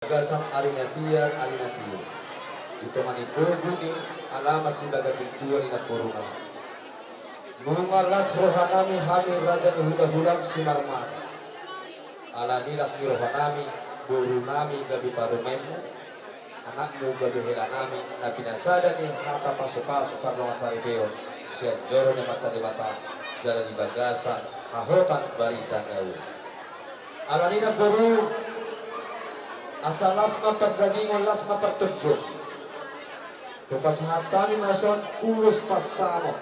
Gasan arinatian arinatio ito manipogo ni alamas si bagagituan ni napurungan mengalas rohanami hami raja ni hulam si marmat ala nilas ni rohanami guru nami gabi parumemu anakmu gabi helanami na pinasada ni hata pasok-pasok karno asaripeo siya joro ni mata di mata jalan di bagasan hahotan barita ngau ala nina guru asal lasma perdagingon lasma pertuduk kepasahatan nason ulus pasamo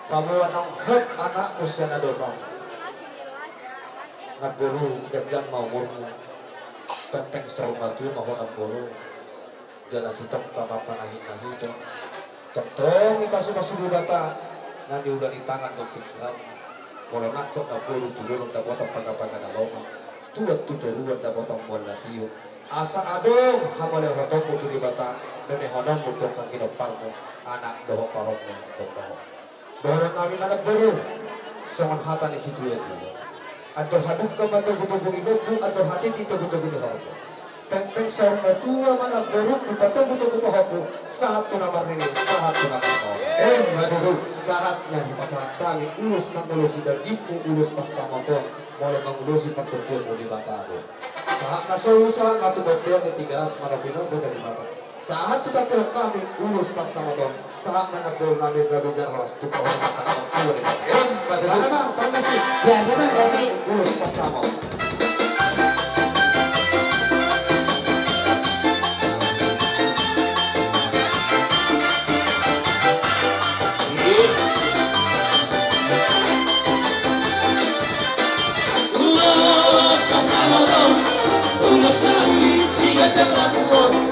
pamuan ang hot anak mo siya na doon nagburu gajang maumurmu pempeng sa rumatu maho nagburu jala sitok kapapanahin-nahin toktong ipasumasuli bata nga diugan di tangan ng tikram wala nakot na puro tulunong na botang pagkapaga na loma tuwat tuturuan na botang mual na tiyo asa adong hamale hotong mo kini bata demi hodong mo kang kinopal mo anak doho parok mo doho namin anak buru sangan hata ni situ itu atau haduk ka bato guto-guto inubu atau hati tito guto-guto hopo peng-peng sa tua mana buru bato guto-guto hopo sahat ko naman rin sahat ko naman hopo matutu sahatnya di masalah kami ulus ng ulus dan ipu ulus pasama ko mulai mengulusi pertujuan mo di batado saat nasulusan matubot-bot ni tigaras malapinong mo dari bata saat kita peluk kami ulus pasama ko saat menagol namin gabijan horas tukaw ang matanong kuwa ni bata mana bang permisi ya memang kami ulus pasama Unos nawi siga jangan buon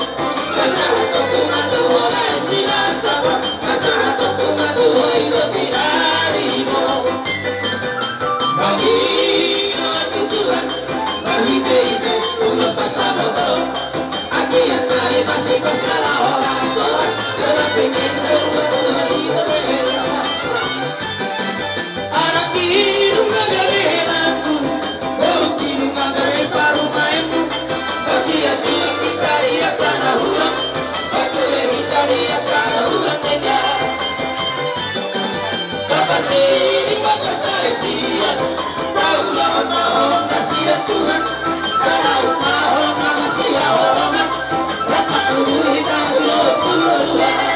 kasahato kumatuho ay sinasawa kasahato kumatuho ay dominari mo Magino ang tutuhan mahite ito unos pasama to aquí ang nari masipos ka la oras oras kalapingin sa umatuhay dominari anak kinong gagarin mo borong kinong gagarin parumain mo Sia jua kita lihat tanah ulang, betul kita lihat tanah ulang nenya. Bapak sini bapak sare sian, tahu lah mau kasihan Tuhan, tahu mau ngasih orang, berapa dulu hitam puluh-puluhan.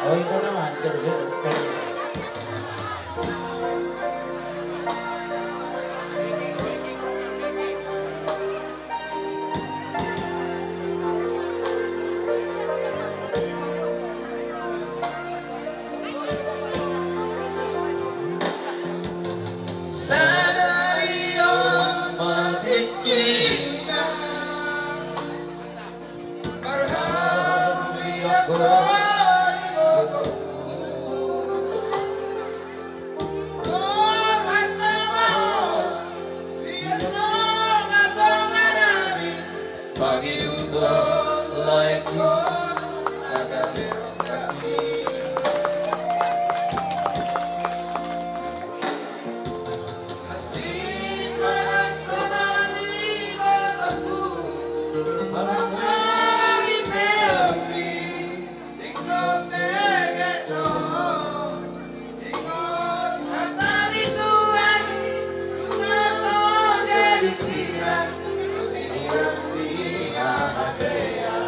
Oh itu naman, terus. siang siang di Namadea.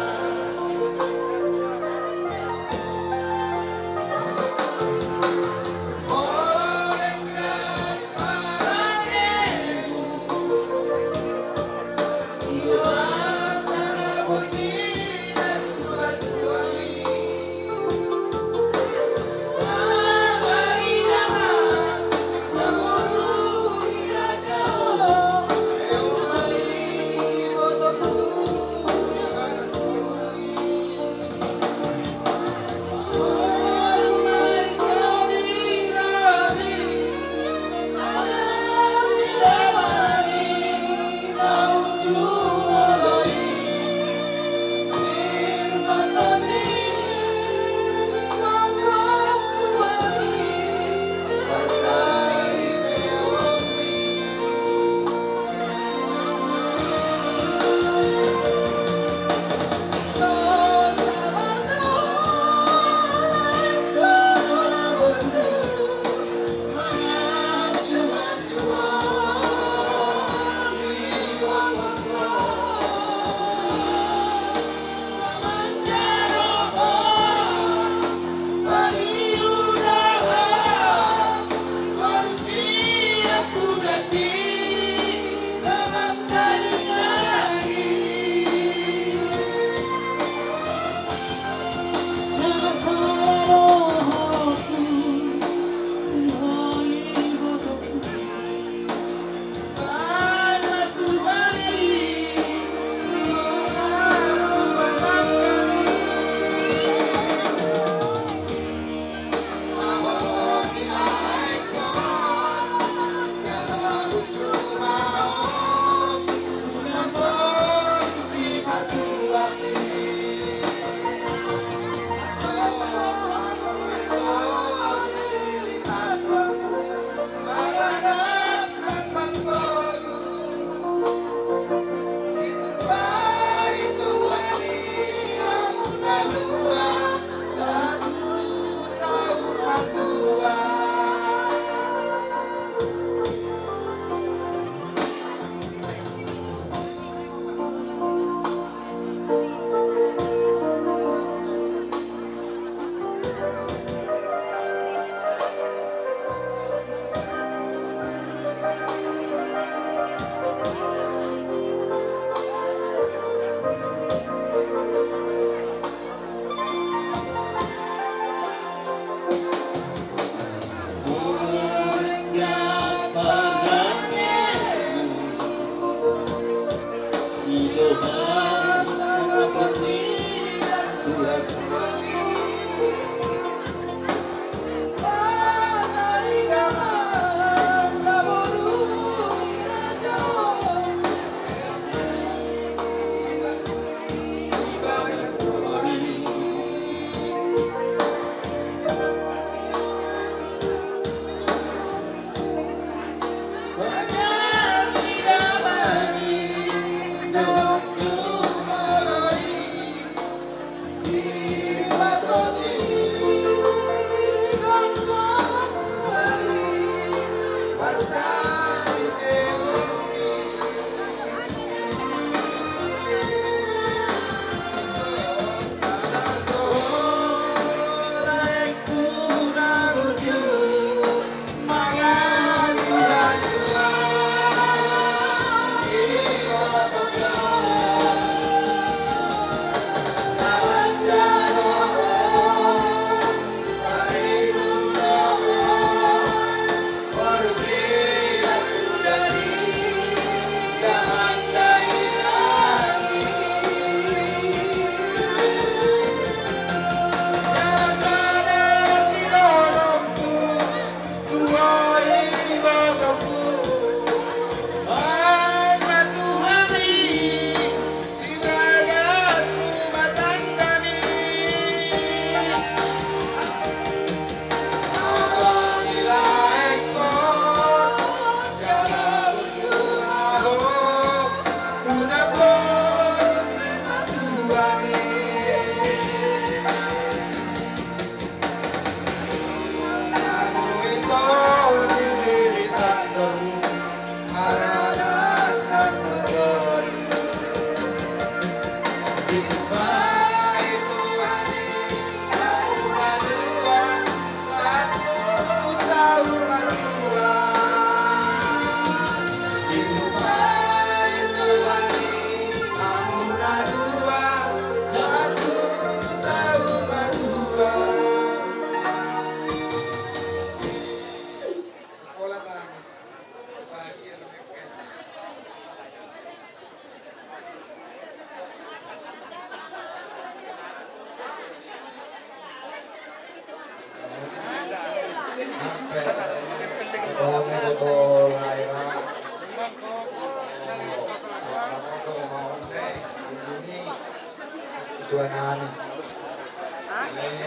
Tuhan ani.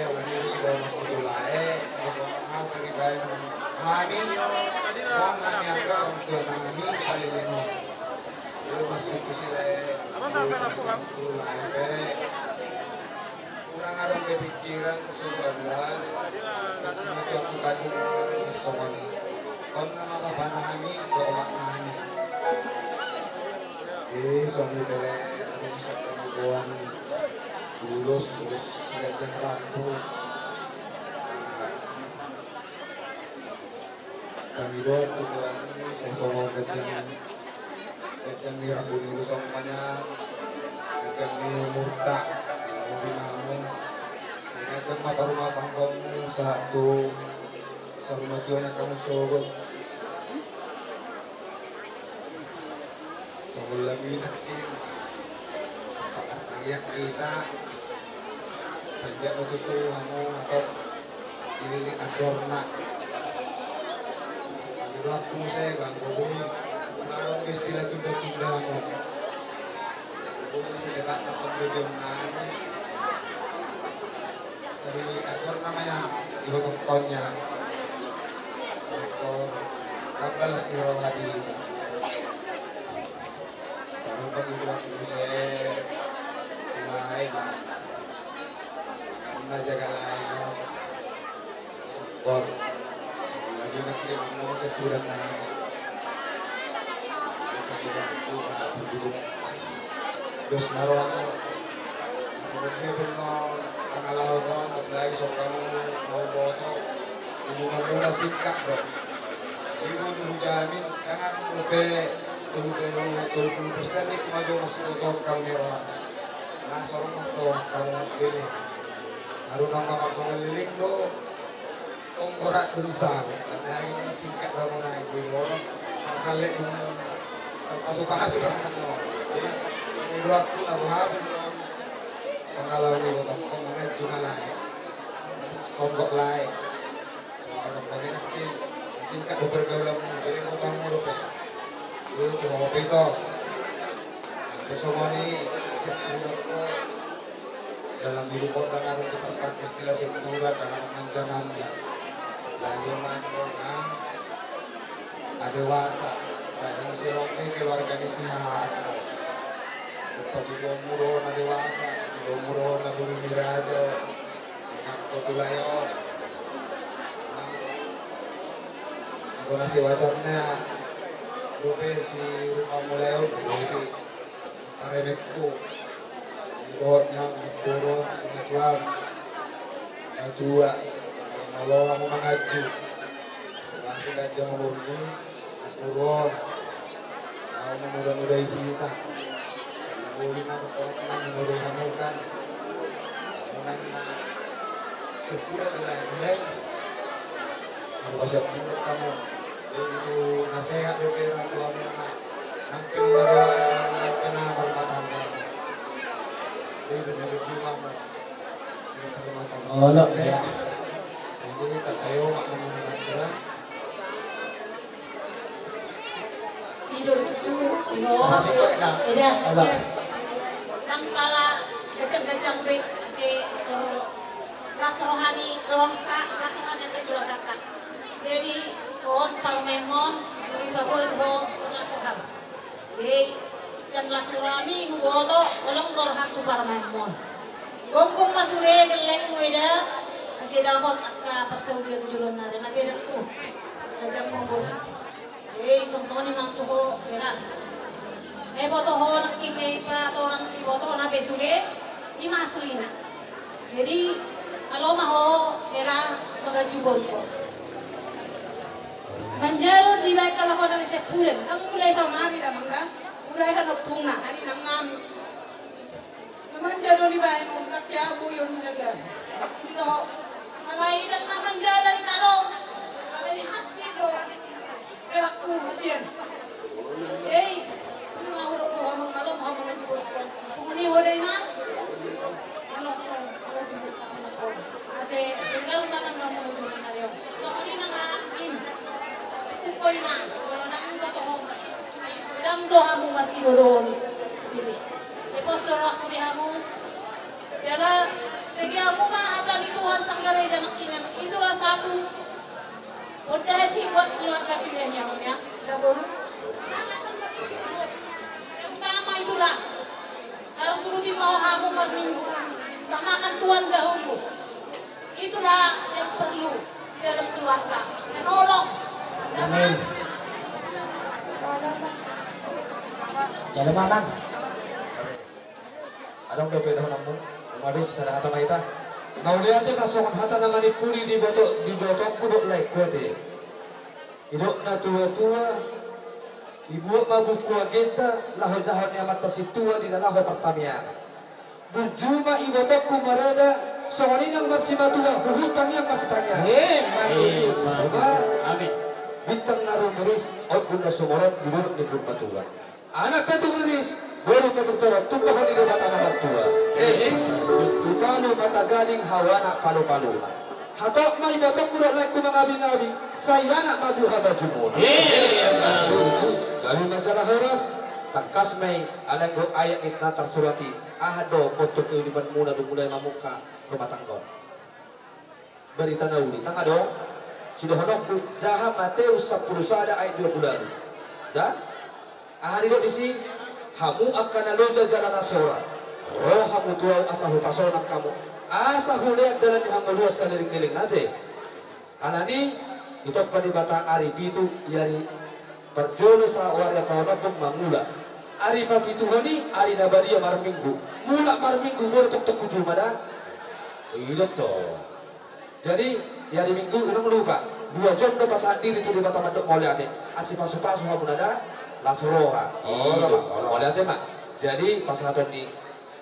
Wani itu sudah makmulae, mau keribain ani, mau ani angka orang Tuhan ani kali ini. Itu masuk ke sini, makmulae. Kurang ada kepikiran sudah bulan, kesini aku kagum orang Somali. Kon nama apa nami, doa nami. Suami bele, ada bisa kemudian lulus sudah jangan ragu. Kami doa tujuan ini saya solo kejang di ragu dulu semuanya, kejang di murta, di namun, saya kejang mata rumah tanggamu satu, rumah tuanya kamu sogot. Sebelum ini pakai kita sejak waktu itu kamu atau ini adorna pada waktu saya bangun kalau istilah tunda-tunda kamu masih dekat nonton video nani dari ador namanya ibu tontonnya sektor 14 di Rohadi baru waktu saya mulai karena jaga lain support lagi nanti mau sebulan lagi terus marwah sebenarnya benar pengalaman kawan apalagi sok kamu mau foto ibu mula sikap bro ibu jamin jangan lupa 20% itu maju masih untuk kau merah. Nah sorong itu kau ini. Harus nongkrong pengeliling do. Tonggorak besar. Ada ini singkat bangun naik di orang. Kali ini pasuk banget lo. Jadi ini dua pun abu habis lo. Pengalaman itu tak mana cuma lain. Songgok lain. Kalau kau ini nanti singkat bergaulan jadi mau kamu lupa. Itu mau pintu, semua ini dalam hidup orang harus terpakai istilah sepura karena menjamannya. Lalu orang ada dewasa, saya masih orang keluarga ini sehat. Seperti umur orang dewasa, umur orang buru miraja, aku tulayo. Aku nasi wajarnya. Rupe si rumah mulai dari Aremekku, buatnya burung sinetron, dua, kalau kamu mengaju, selasi gajah murni, burung, kamu mudah-mudahi kita, boleh nak kau mudah kamu kan, menang sepuluh bulan, sampai sepuluh kamu. Itu nasihat dari orang tua mereka nanti dewasa nanti berumah tangga ini benar rumahmu berumah tangga oh no ya jadi katayo maknanya kira tidur itu Masih kok enak. ada nang pala gajang-gajang be si ras rohani ras rohani itu kata jadi kon parmemon muri babo itu lasuhan jadi sen lasurami hugoto olong dorham tu parmemon gompong masure geleng muida kasi dapat akka persaudian julon na dan nanti aku ajang monggo jadi songsoni mang tuho era boto ho nakime pa to nang boto na besure lima aslina jadi kalau maho era magajubon ko Manjaro di baik kalau kau dari sepulen, kamu mulai sama hari dah mangga, mulai dah ngepunga hari nangam. Manjaro di baik untuk jabu yang menjaga. Sito, malai dan manjaro dari naro, kalau ini hasil lo, gerakku masih. Ini mau orang kalau mau mengajukan, semua ni orang nak, kalau mengajukan, asyik tinggal makan kamu mengajukan hari. So ini nangakin. Ko na wala nang bato ho dam do hamu mati doon dili epos do ako di hamu Jana bagi aku mah ada di Tuhan sang gereja nakinan. Itulah satu fondasi buat keluarga pilihan yang ya. Udah baru. Yang pertama itulah harus rutin mau kamu minggu. Tak makan Tuhan dahulu. Itulah yang perlu di dalam keluarga. Menolong. Amin. Jalan mamang. Anong bebeda namun? Umabis sa hata maita. Naulihan ti kasongan hata naman ni puli di botok kudok like kuwate. Idok na tua-tua. Ibu mabuku agenda laho jahon ni amat si tua di laho pertamia. Berjuma ibotok kumarada songanin yang marsimatua hutang yang masitanya. Amin. Bintang naruh meris, out bunda sumorot duduk di rumah tua. Anak petung meris, baru petung torot tumpahan di mata anak tua. Ipano mata galing hawana palu-palu. Hatok mai batok kurang lain ku mengabing-abing, saya nak madu haba jumur. Kami majalah horas, tangkas mai alang go ayat itna tersurati. Ahado foto kehidupan muda mulai mamuka rumah tangga. Berita nauli, tang ado. Sudah honok tu jaha Matius 10 ayat 20. Dah? Ahari do disi hamu akan aloja jalan asora. Roh hamu tuau asahu pasonak kamu. Asahu lihat dalam hamu luas keliling-keliling nate. Anani itu panibata ari pitu yari perjolo sa warga pawanapong mangula. Ari papitu hani ari nabadia marminggu. Mula marminggu baru tok-tok kujumada. Iya toh. Jadi yari minggu unang lupa 2 jam udah pas hadir itu di mata mandok mau lihat asih pasu-pasu kamu nada lasroha mau lihat mak jadi pas haton di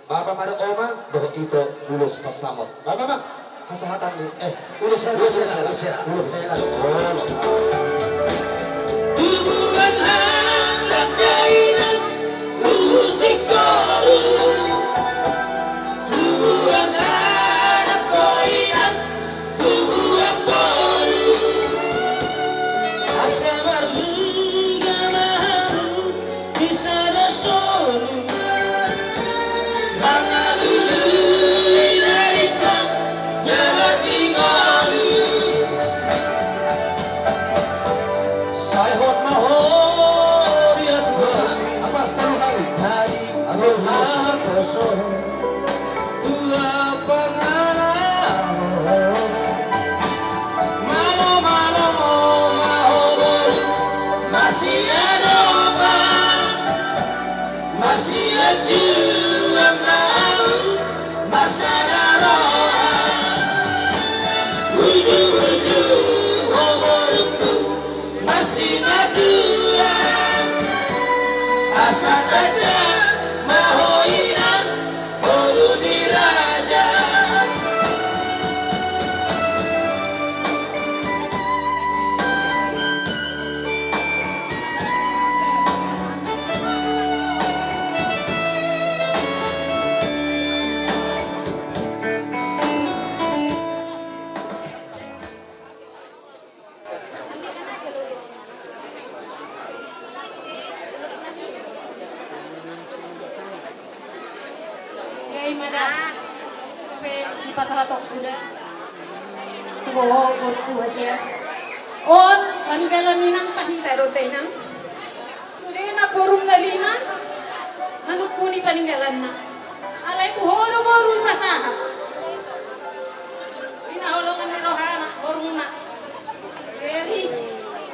bapak mana oma doh itu lulus pas samot bapak mak hasahatan nih lulus Hubungan lang kainan musik baru. Hubungan anak koinan hubungan baru. Asa marluga maharu bisa nasoru. Mga duluy narita jalan ingalu. Sayhot mahor ya Tuhan. apa 10 hari Hari haposo tua pangalaman malo mahor masih ada masih juang lalu masa daroa ujung-ujung hoborku masih madura asa dada mahoiran baru diraja. Yay mada. Kape si pasalatok kuda. Tubo tuwa siya. On pangalan ninang pahita rote nang. Sudah na porong nalinan. Manupuni paninggalan na. Alay tu horo masaha. Pinaholongan ni rohana porong na. Very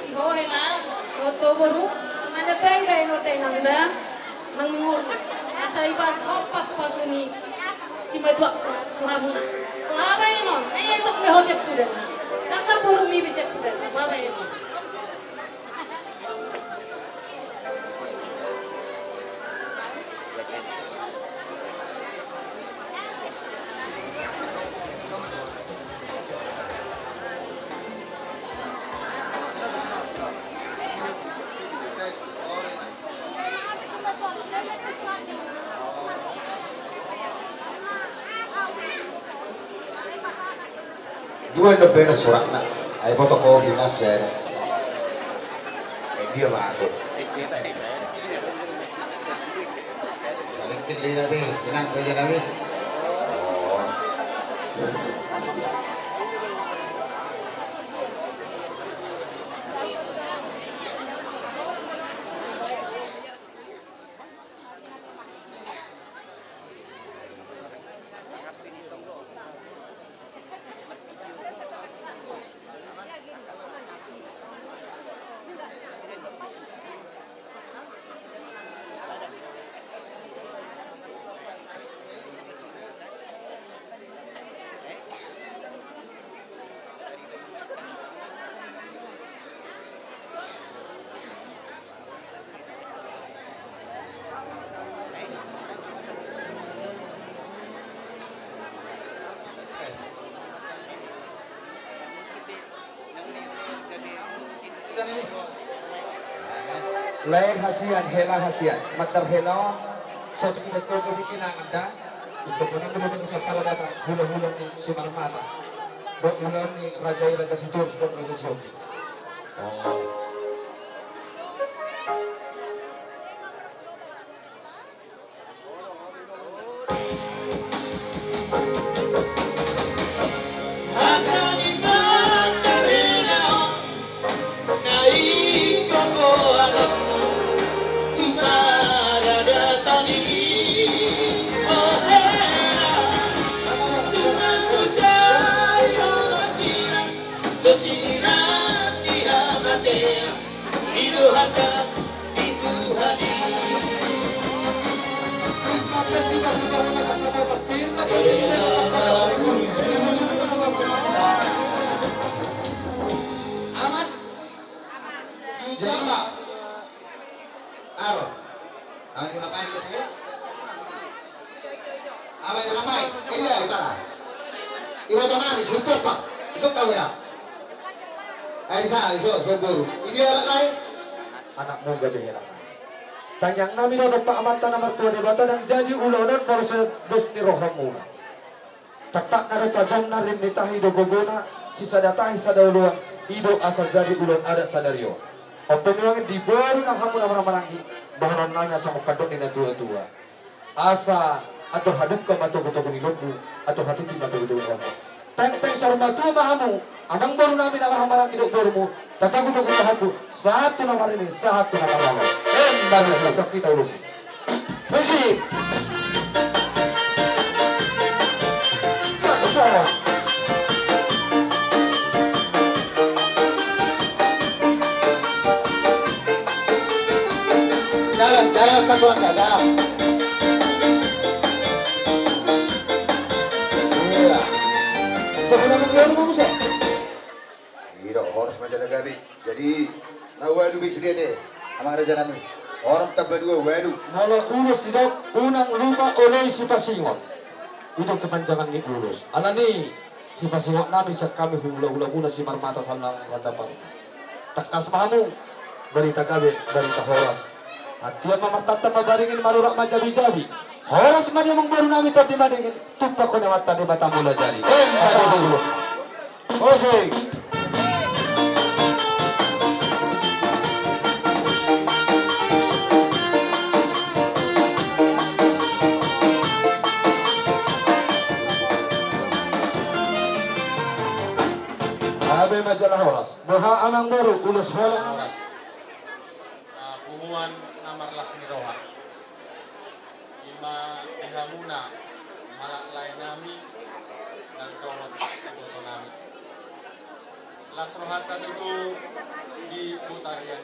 ihohe na. Roto boru. Mana pengai rote nang da. Mangungur. Asa ipas pas ni si madwa kuhamuna. Kuhaba ino. Ay ito kung hosep kuda na. Nakapuro mi bisep kuda na. Kuhaba ino. Dua na pera surat na ay foto ko dinas dia bago saling tingli natin inang kerja namin Lay hasian, hela hasian, matar hela, suatu kita kau di kinangan dah. Untuk menang sa paladata, hula-hula ni si Marmata. Hula ni Raja Situr, Raja Soki. Oh. Anak muda behera. Tanyang nami na nagpaamata na matuwa ni bata ng jadi ulonan para sa dos ni Rohamuna. Taktak na retajam na rin nitahi do gogona si sadatahi sa dauluan ido asas jadi ulon ada sadaryo. O penuangin di baru ng hamuna marangi bahanan nanya sa mukadok ni natua-tua. Asa atau hadap ka matugutugo ni lobu atau hatiti matugutugo ni Peng-peng sarmatu mahamu amang baru namin ang marang idok baru mo tatagutugo sa hapu satu na marini satu na marang baru kita kita urusin musik jalan kasuan jalan Iro harus macam gabi. Jadi nawadu bisri deh. Amang raja nami. Orang tabah dua wadu. Mala urus idok unang lupa oleh si Pasingot. Idok kepanjangan ni urus. Alani si Pasingot nami sa kami hula-hula muna si Marmata sa nang rajapan. Taktas mahamu berita gabi berita horas. At tiyan mamatata mabaringin marurak majabi-jabi. Horas man yung baru namin tadi maningin. Tupa ko na mata di mata mula jari. Urus. Musik. Abe majalah horas. Maha amang baru ulus holang horas. Pumuan namarlas ni Roha. Ima ihamuna malaklay nami dan tawag ito nami. Las rohata dulu di Butarian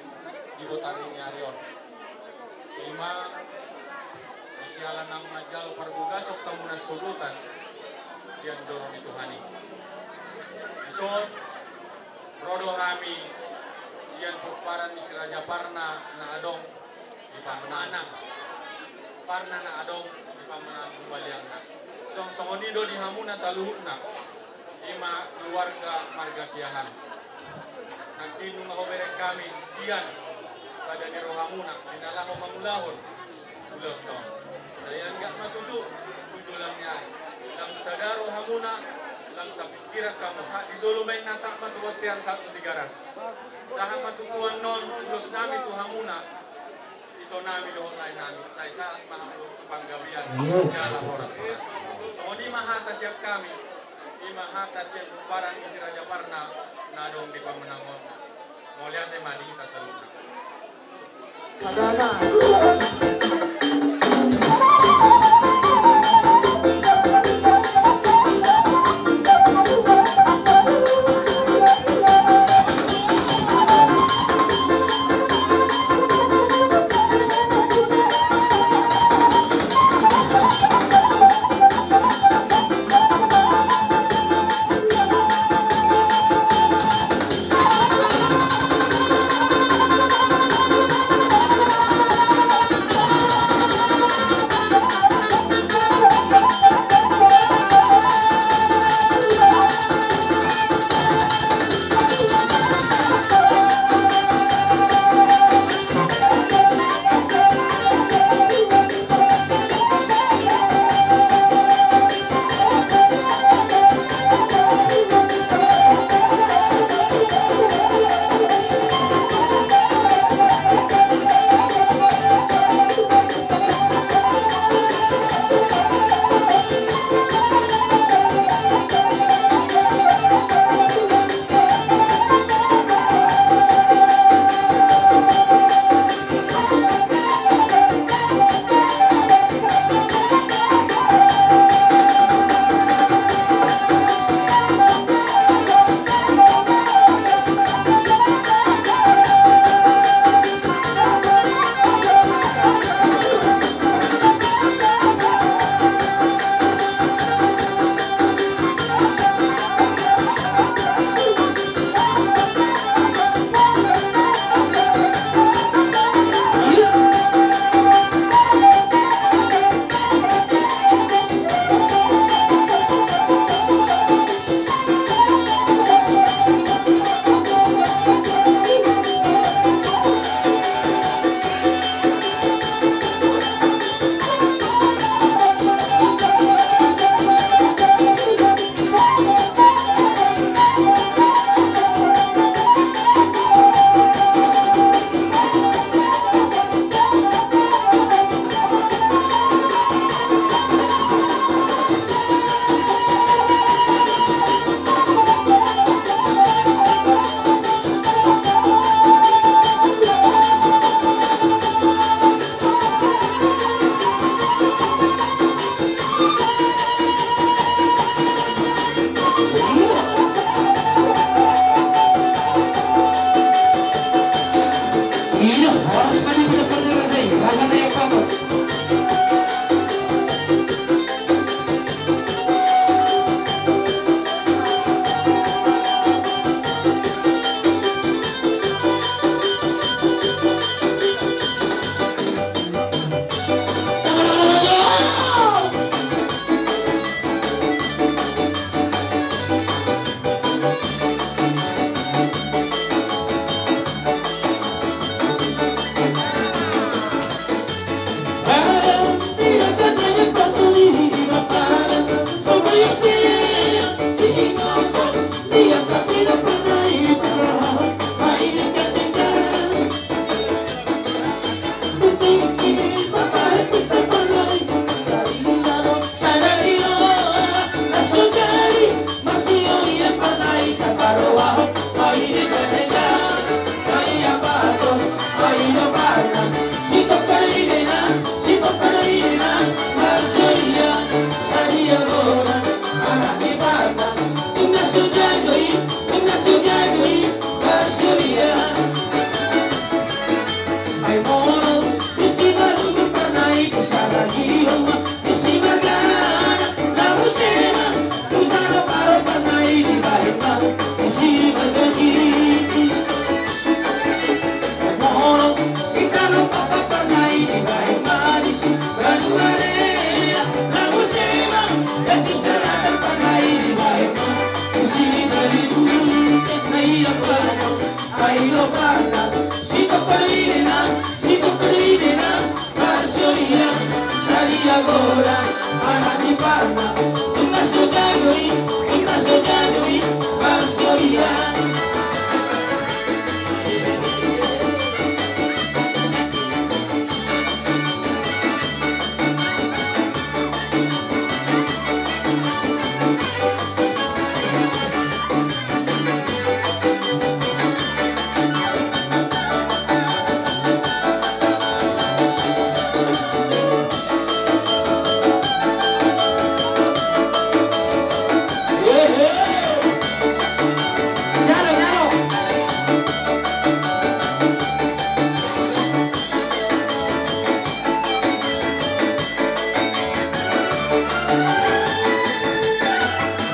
Arion. Ima isyalan ng majal parbugasok tamuna sudutan siyan dorong itu hani. Isod rodo kami siyan pagparan ni si Raja Parna na adong di pamananang. Parna na adong di pamananang baliang na. So songonido di hamuna sa luhut na. Ima keluarga Margasiahan. Nanti nung makoberek kami siyan sa dani rohamuna dinala ko mangulahon. Ulos no. Saya enggak matudu tujulan niya. Lang sadaro hamuna lang sa pikiran kamu di solo main nasa matuwatian satu tigaras sahang matukuan non ulos namin tu hamuna ito namin doon lain namin sa isang mga panggabian jala oras o di mahata siap kami Ima hatas yang kumparan isi Raja Parna nadong di pamenangon. Mau lihat madi kita selutna. Sadana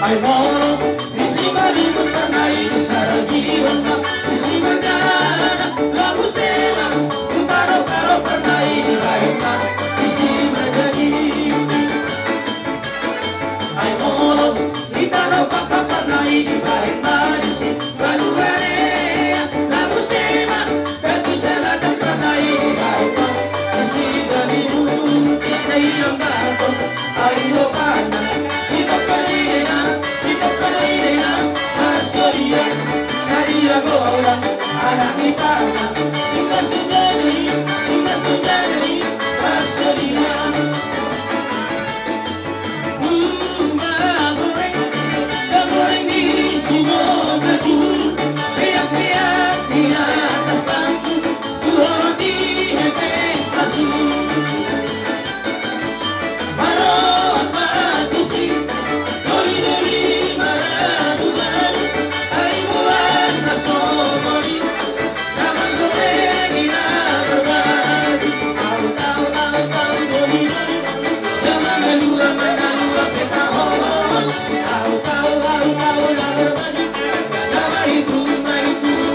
Ay moro, isi malimut karena ini saragihan isi magana, lagu sema karo karena ini baiklah isi menjadi. Ay moro, kita papa karena ini baiklah isi baluare, lagu sema katu selatan karena ini baiklah isi dalimu kita yang bato. Ayo kana, Sipakarina, Asoria, Saria Gora, anak ipana, Ina sujani, Asoria. Goreng di semua kajur, riak-riak di atas bangku, Tuhan di hepeng sasu. Maroon matusi, dori-dori maraduan, ay buas sa somori, naman goreng ina berbagi. Tahu, dori-dori, mangalua petahon. Tahu, na berbagi, nama itu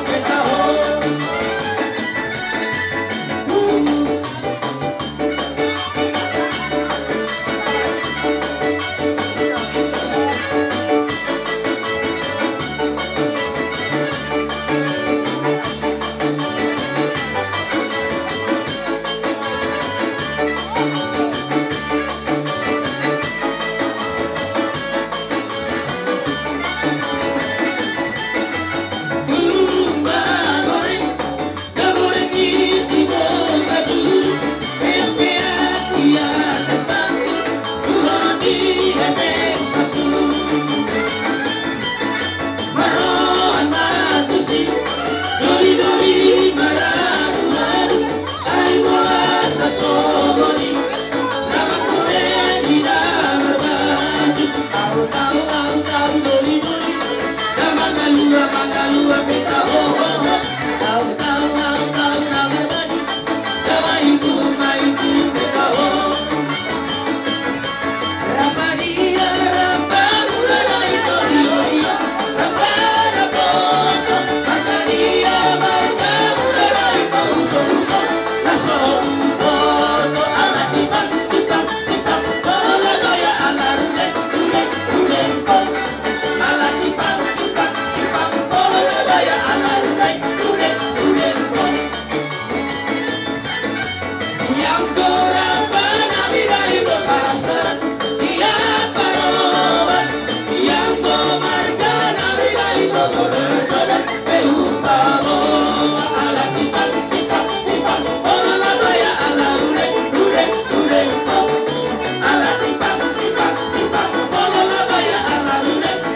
petahon. Goreng isi boga juru, peak-peak di atas bangku, Tuhan di hepeng sasu. Maroon matusi, dori-dori maraduan, ay bolas sa somori, naman goreng ina berbaju. Tahu, dori-dori, mangalua petahon. Tahu, na berbagi, nama itu petahon. Rapadia, rapamulai dori-dori, raparaposo, makadia, margamulai pauso-uso, laso upoto, ala cipang, bola gaya ala ruleng, ala cipang, bola gaya ala ruleng. Yang gorapa nabi dari berpasan, dia paroban. Yang gomarga nabi dari berkodosan, beutamo ala cipang, bola gaya ala ruleng, ala cipang, bola gaya ala ruleng.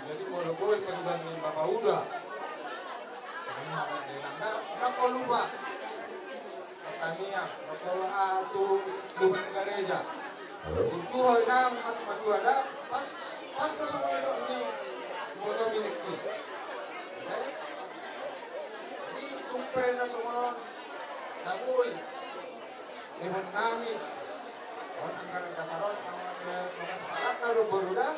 Jadi mau boy pasukan Bapak Uda. Kenapa lupa? Pertanian, kalau aku bukan gereja. Itu orang pas maju ada, pas masuk ini foto milik ini. Jadi tumpai na semua naboy. Lewat kami. Orang angkatan kasaron sama sepakat na Baruda.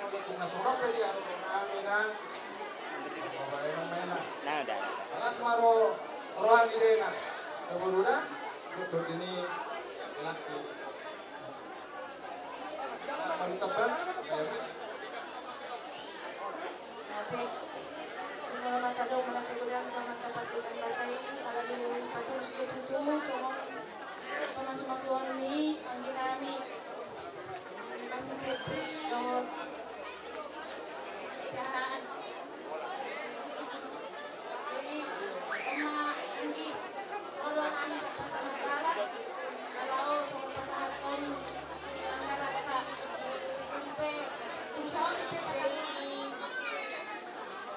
Kung nasurap pwede ano kung namin na babae ng mena. Alas maro rohan ni Dena. Kaburo na. Doktor ini laki. Mantap kan? Mga matadaw, mga kigulang na magkapatitan basay, para din patus dito so pamasumasuan ni ang ginamit. Masisip ng siyahaan. Jadi, ang mga hindi, wala namin sa pasamagala, kalau sa pasahaton, ang narata, kumpe, kung saan ipipay,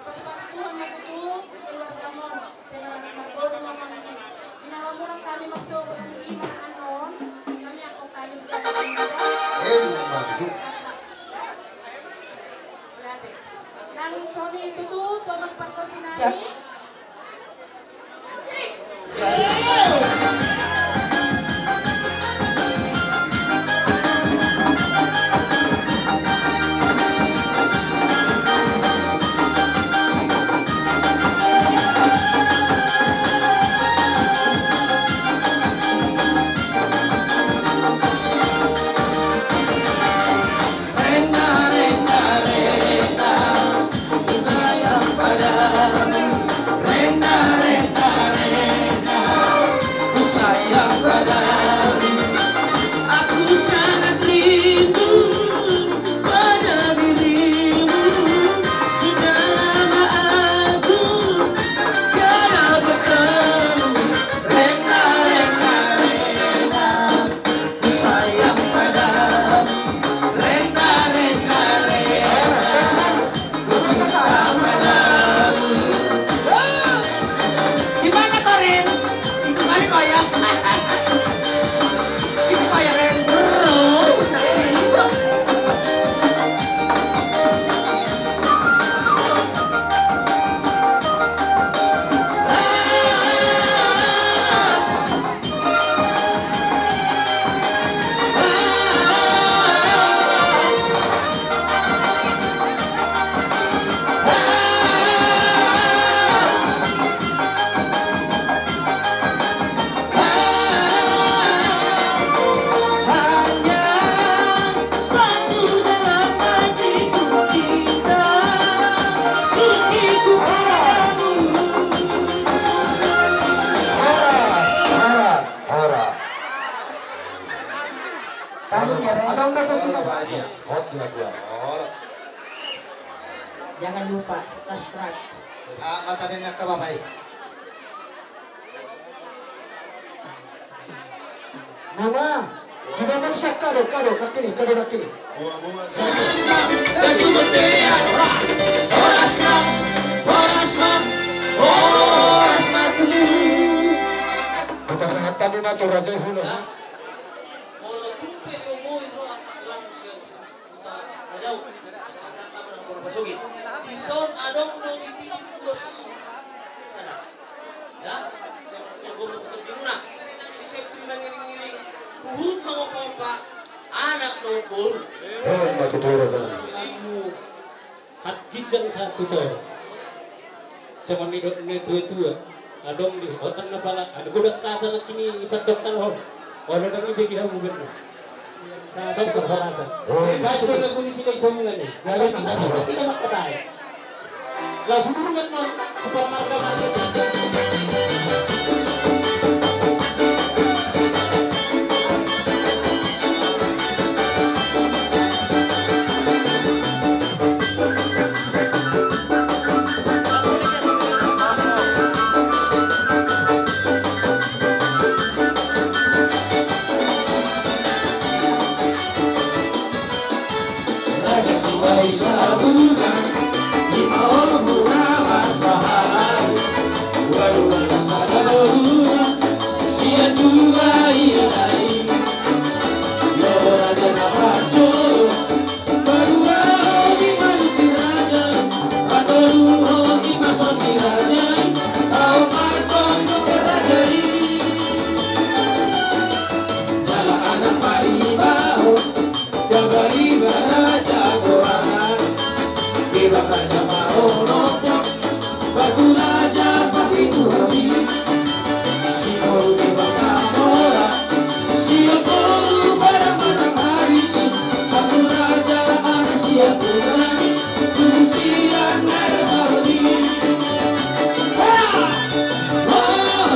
pas-pasuhan matutup, keluarga mo, sila nagbono ng mga ginawa mo lang kami magsuko ng mga anon, kami ako kami Maju. Nang Sony itu tuh magpakto si Nani. Jangan lupa subscribe. Matamin na kamamay. Nama, di mana siap kado kaki ni. Kita sangat tadi na to raja hulo. Bison adong no dipilih bos sana. Ya, saya guru tetap di mana? Si Septri ngiring-ngiring. Buhut mangopa anak no guru. Matu to raja. Hat kijang satu to. Sama ni dok ni tua adong di hotel na pala. Ada budak kata na kini ipat dokter hon. Wala na ni bigi hamu benar. Sa dokter harasan. Baik ko na kung sila isomungan ni. Galo kita makatay. Langsung dulu kan non supermarket. bakaja maonopo bagu raja bagiku habi si baru di bakamora si baru pada matahari bagu raja anak siap berani kusian ada saudi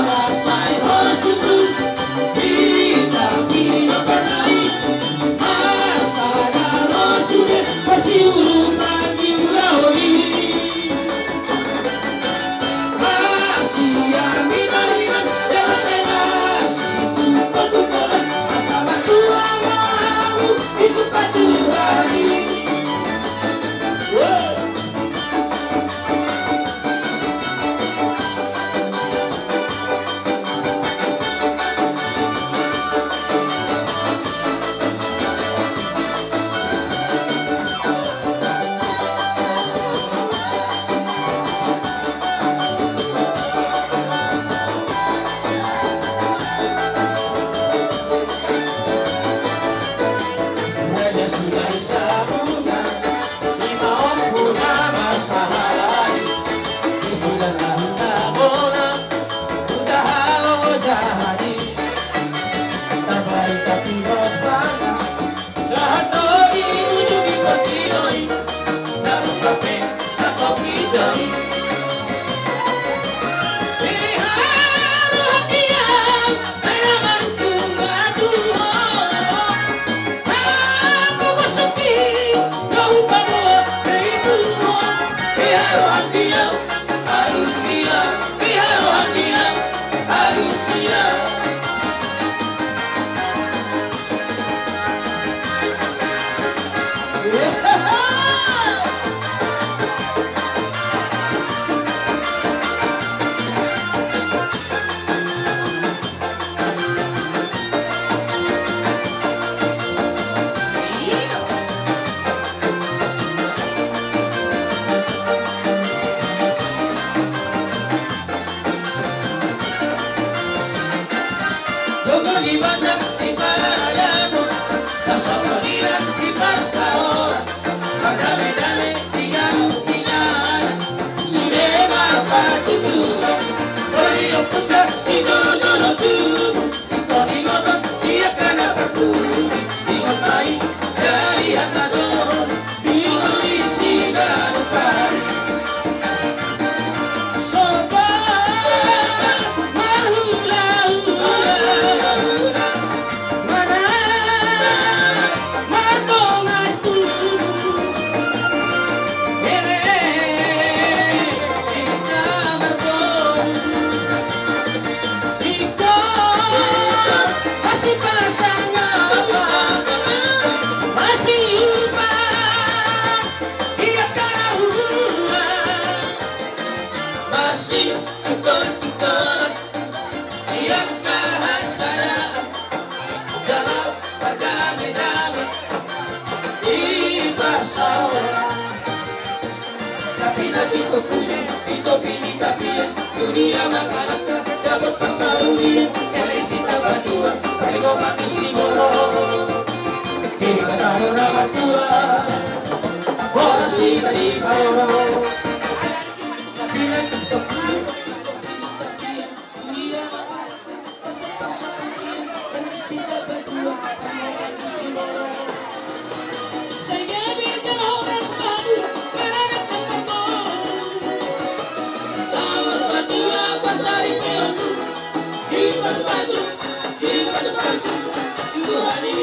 rasai harus tutup kita bina pernai masa kalau sudah masih urutan di ulawi masih aminan selesai nasi tukar-tukaran masa batu amamu itu batu hari Raja sudah disambungan lima punya masalah di sudah bona udah halo jadi terbaik tapi berbangga saat doi ujung di pertinoi daru kape satu bidai Tunggu di banyak di paradamu Tasawur dilan di parsahora Padame-dame di gamukinan Sudah marpatu tuhan Beliau putra si jono-jono tubuh Di ngotot dia kan dapat bumi Ingat baik dari atas zon Bilang isi ganukan Sobat marhula-hula mana madongan tubuh kita bertemu kita masih pasangan masih ubah iya karaulan masih tukar-tukaran iya kehasadaan jalan berdamai-damai di parsahora tapi nanti kau punya itu pilih tapi dunia makalaka dapat pasal dunia yang isi tambah dua tapi kau mati si borong kita tahu nama tua orang si tadi borong tapi nanti kau punya dunia makalaka pasal dunia yang isi tambah dua tapi kau mati si borong saya bikin orang sepadu karena Sahur berdua pasari peotu Dipas-pasu Tuhani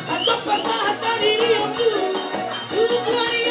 Atau pasahat tadi aku Tuhani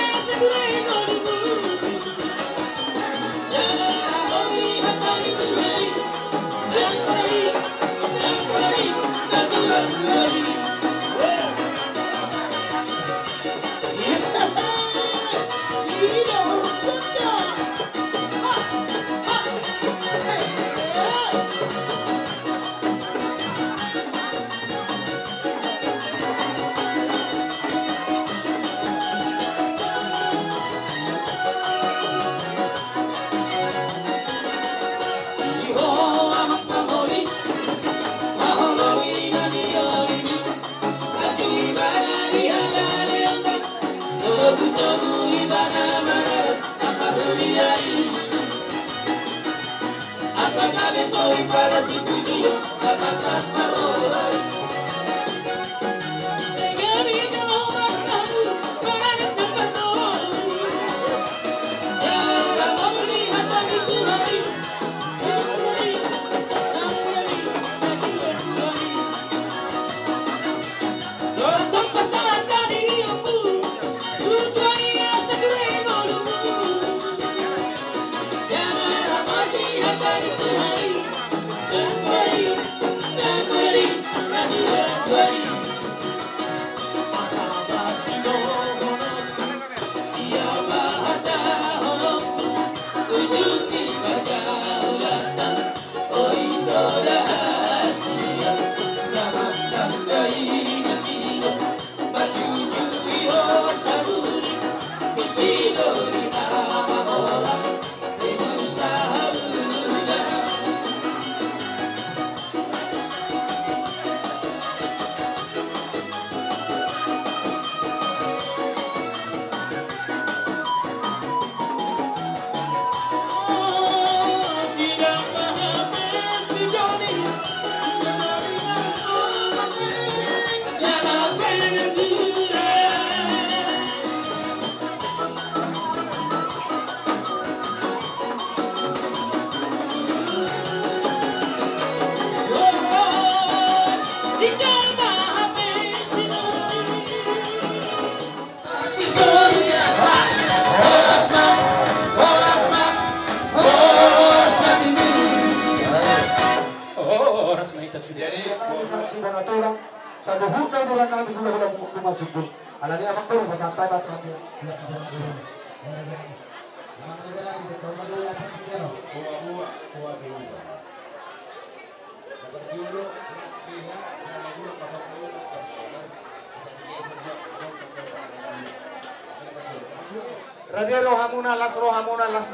Radio rohamuna las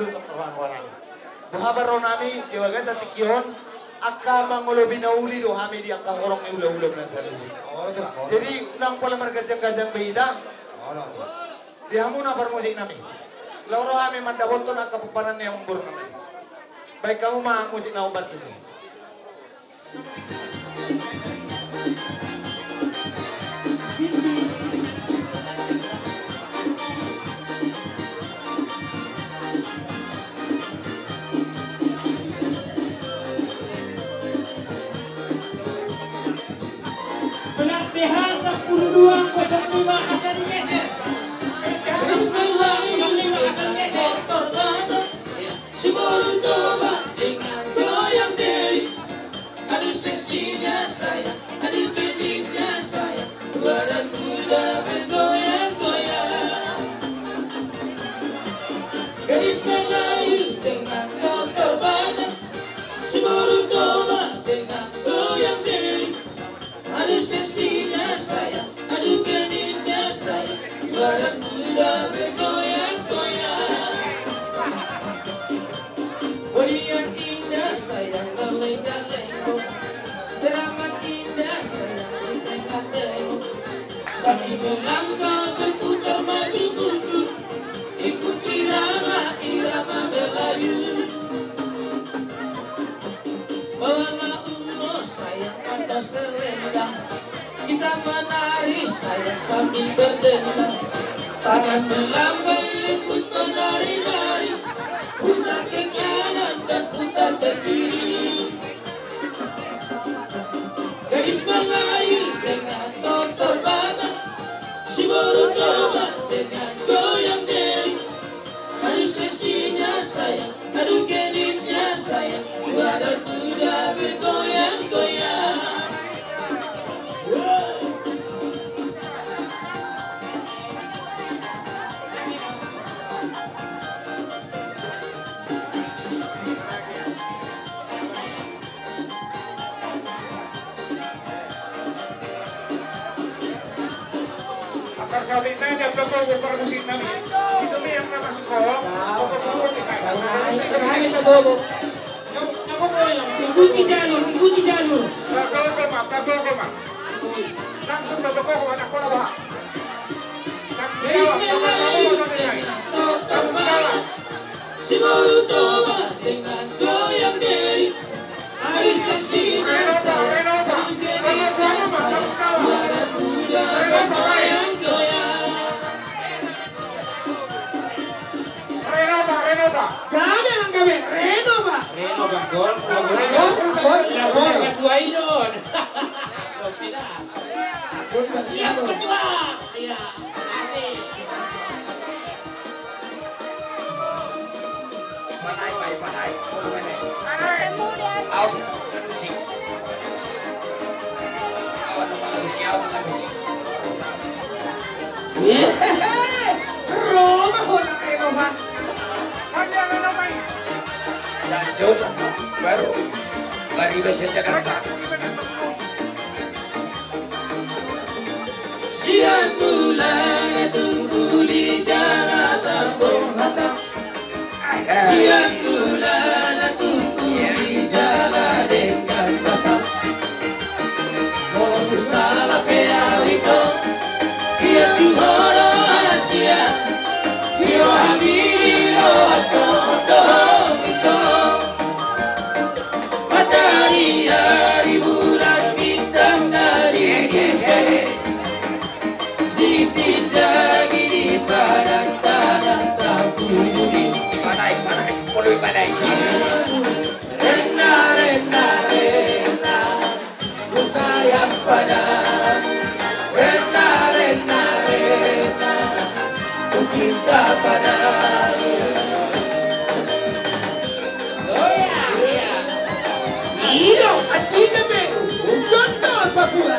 dulu orang-orang. Buhabar ronami kewaga sa tikyon akka mangulo binauli rohami di akka orang ni ulo-ulo na sa lusi. Jadi nang pala margajang-gajang beida. Di hamuna parmusik nami. Law rohami mandahon to na kapapanan niya umbur nami. Baik kamu mah musik na ubat ini. Belas BH 10.205 akan digeser. Bismillahirrahmanirrahim akan digeser. Si baru coba dengan goyang diri. Aduh seksinya saya, aduh beningnya saya. Badan kuda bergoyang-goyang. Gadis Melayu dengan motor banyak. Si baru coba dengan goyang diri. Aduh seksinya saya, aduh genitnya saya. Badan muda bergoyang-goyang. Bodi yang indah saya, berlengang-lenggong. Teramat indah saya, bertengah-tengok. Kaki melangkah berputar maju mundur. Ikut irama Melayu. Bawalah uno sayang atau serendang. Kita menari sayang sambil berdendang. Tangan melambai lembut menari-nari. Putar ke kanan dan putar ke kiri. Gadis Melayu dengan motor batang. Si baru coba dengan goyang deli. Aduh seksinya sayang, aduh genitnya sayang. Badan kuda bergoyang-goyang. Akar sabi na niya pagkawa para musik namin. Si kami ang namasok ko. Kami sa bobo. Ako po lang. Ikuti jalur. Pagkawa ko ma. Langsung na ko anak ko na ba? Gadis Melayu dengan goyang diri arisan sinasa menjadi rasa pada muda bergoyang-goyang. Gabe lang gabi, Reno ba? Reno bang gol? Gol. Kasuai doon. Siap ketua. Iya, asik. Roma ko na Reno ba? Sanjot baru dari Indonesia Jakarta. Siang bulan tunggu di jalan Tambung Hatta. Siang bulan tunggu di jalan dengan rasa. Mau salah peawito, dia juara Asia. Hiro Hamiro Atodo itu. Matahari hari bulan bintang dari GG. Siti lagi di padang tanah Tambuni. Padai, puluh padai. Rena, rena, rena, ku sayang padamu. Rena, rena, rena, ku cinta padamu. Oh ya, ya. Ino, at gabi. Jondo ang Papua.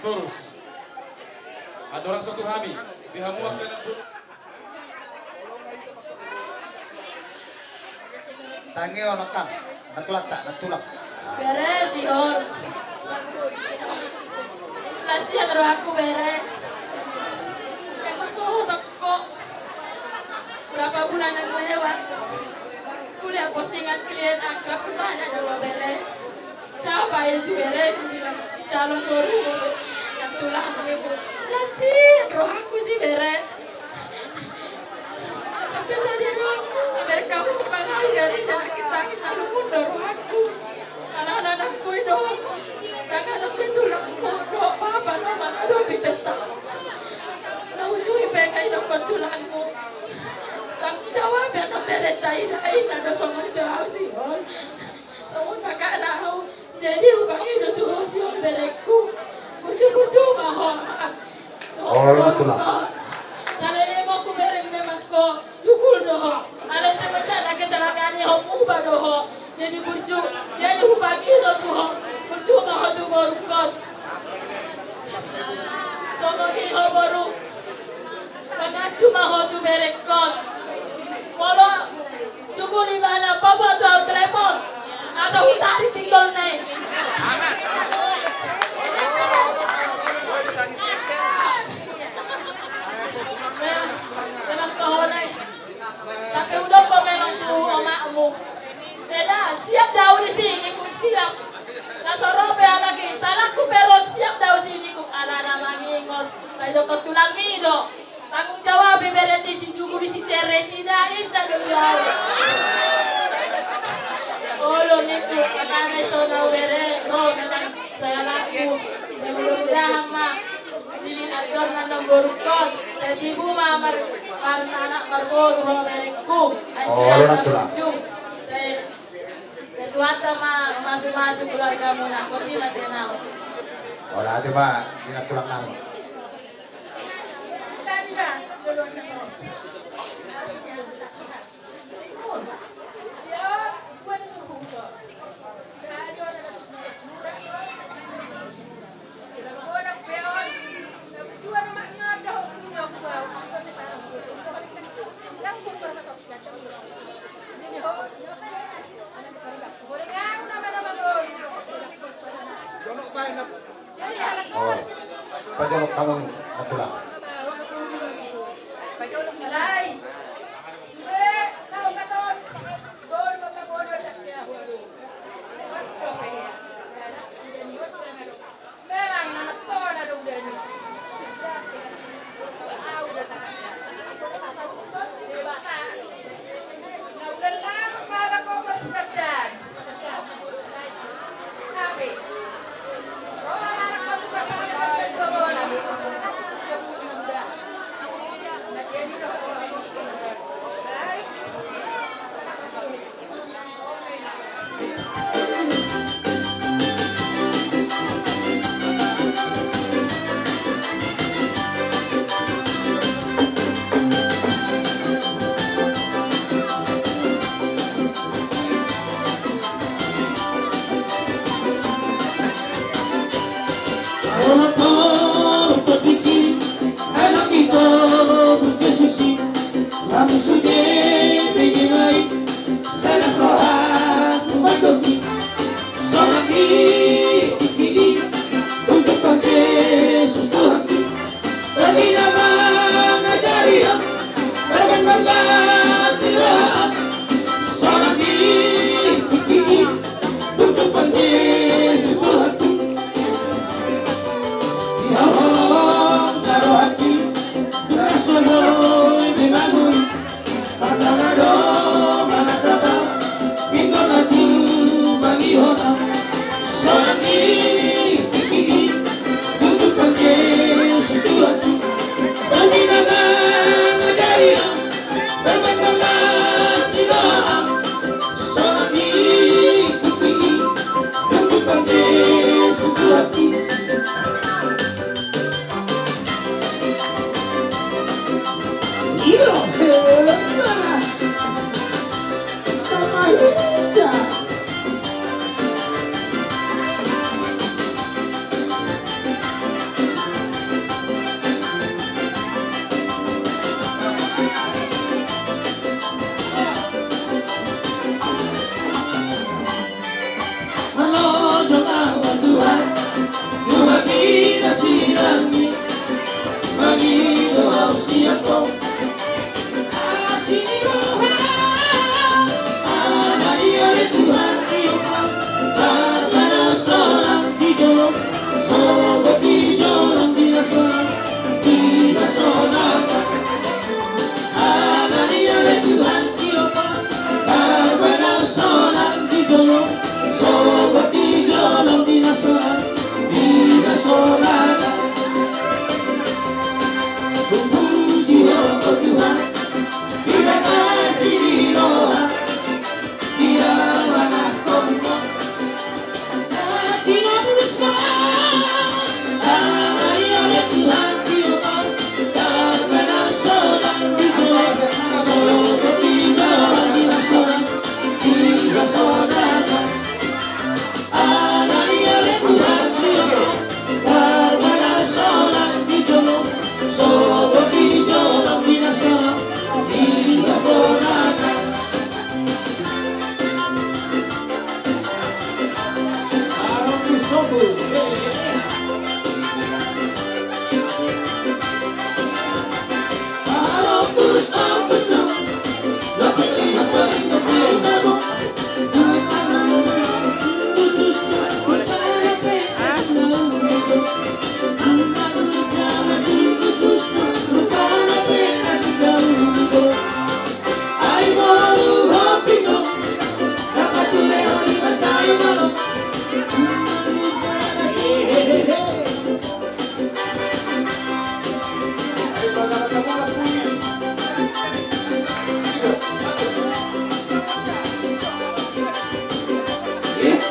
Terus ada orang satu kami dihamuak dengan Tangeo notang, natulak tak, natulak. Beres, Yon. Kasihan roh aku bere. Emang sohot kok. Berapa bulan yang lewat. Kuliah postingan klien angka tanya ada bere. Siapa itu bere? Bilang calon baru yang tulang ibu. Kasihan roh aku sih bere. Sampai saja roh. Mereka mempengaruhi dari cara kita selalu mundur roh aku. Anak-anakku itu. Kadang-kadang betulang kodok, papa nama kado pesta. Na ujui pengai no kodulangmu. Tanggung jawab ya no beretai-tai na no somong doa usion. Somong nakanao. Jadi upang itu tuh usion berekku. Bucu-bucu mahomat. Oh, betulang. Salere mo ku bereng memang ko cukul doho. Ada sebentar kecelakaan yang ubah doho. Jadi bucu. Jadi upang itu tuh. Percuma hadu borukot. Somogi hoboru. Pangacuma hadu berekot. Molo cukup di mana papa tuh telepon. Asa utari tinggal naik. Memang kohonai. Sampai udah kok memang tuh omakmu. Beda siap daun di sini ku siap. Nasoro pe lagi, salahku pero siap daw sini kung ala na mangingon. Kayo ko tulang nido. Tanggung jawab berarti si Juguri si Cereti dahil na dulaw. Olo nito, katanay so na were, no, naman saya laku. Saya mudah-mudahan ma, dilinador na ng borukot. Saya tibu ma, anak marboru ho merekku. Ay siya, saya Tuwata masuk-masuk keluarga mo na, kundi masih nao. Wala ate ba, dinatulang namin. Oh, pajak kamu natulang.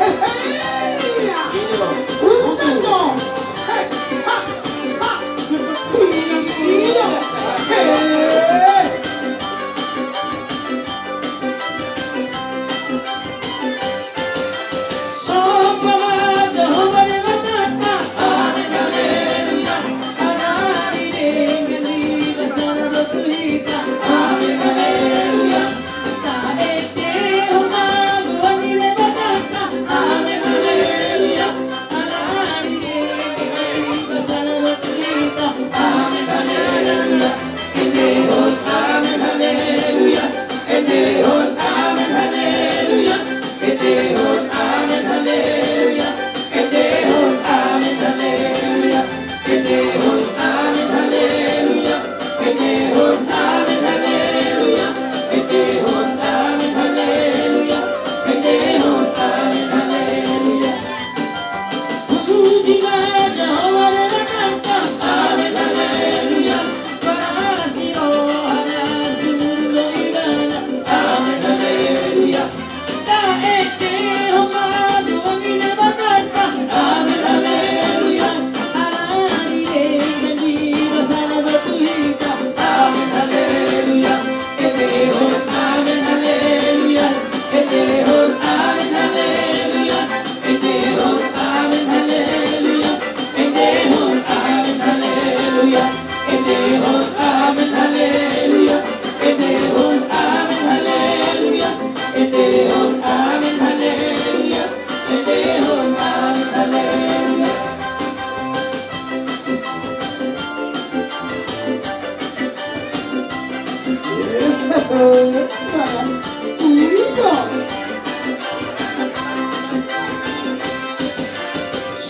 Ini loh. Bukan dong. Hei, ha, ha. Ini dong. Hei.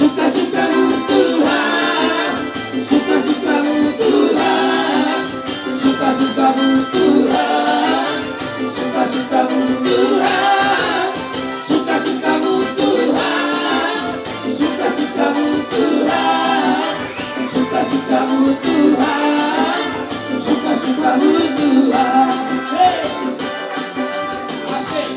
Suka-sukamu Tuhan, suka-sukamu Tuhan, suka-sukamu Tuhan, suka-sukamu Tuhan, suka-sukamu Tuhan, suka-sukamu Tuhan, suka-sukamu Tuhan, suka-sukamu Tuhan. Hey! Asik.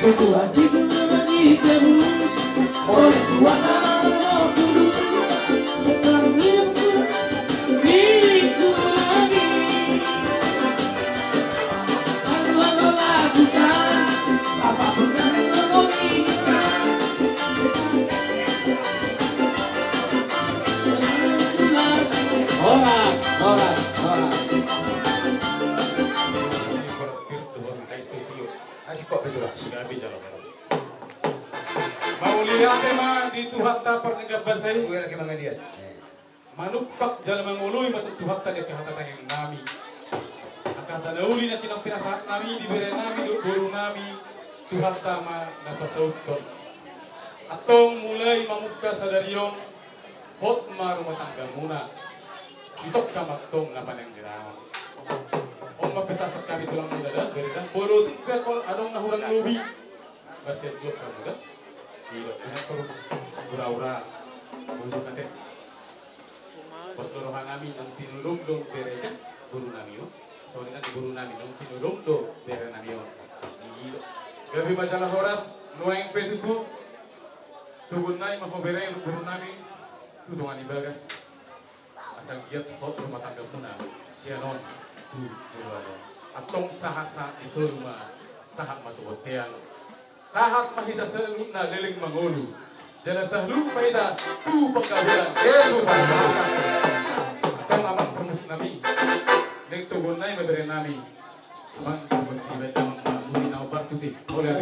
Suku hatiku menangis terus oleh kuasa Roh Kudus, tentang hidupku milikku lagi. Aku akan lakukan apapun yang kau inginkan. Horas. Asik kok betul. Maulihat tema di Tuhan tapar negara bangsa ini. Gue lagi mangalian. Manupak dalam mengului matut Tuhan tadi kehatan yang nami. Angkata nauli na kinang pinasahat nami di bere nami buru nami Tuhan tama napasauton. Atong mulai mamuka sa daryon hot rumah tangga muna. Itok kamatong na panang girawan. Om mapesasat kami tulang muda dan berikan boro tinggal kol adong nahurang lubi. Baset jok kamu dah. Tidak punya perlu ura-ura bujuk kate. Bos lorohan kami nang tinulung dong bereja guru nami yo. So dengan guru nami nang tinulung do bere nami yo. Iya. Gabi majalah horas nuang petutu. Tugun nai maho bere guru nami. Tudungan ibagas. Asal giat hot rumah tangga puna. Sianon tu berwala. Atong sahat-sahat isurma sahat matuhotean. Sahat mahida selalu na leling mangolu. Jana sahlu mahida tu pagkabulan. Tu pagkabulan. Atong amang permus nami. Neng tugon na mabere nami. Mang permusi bedang muli na obartu si. Oleh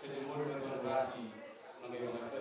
sejumur berkolaborasi mengenai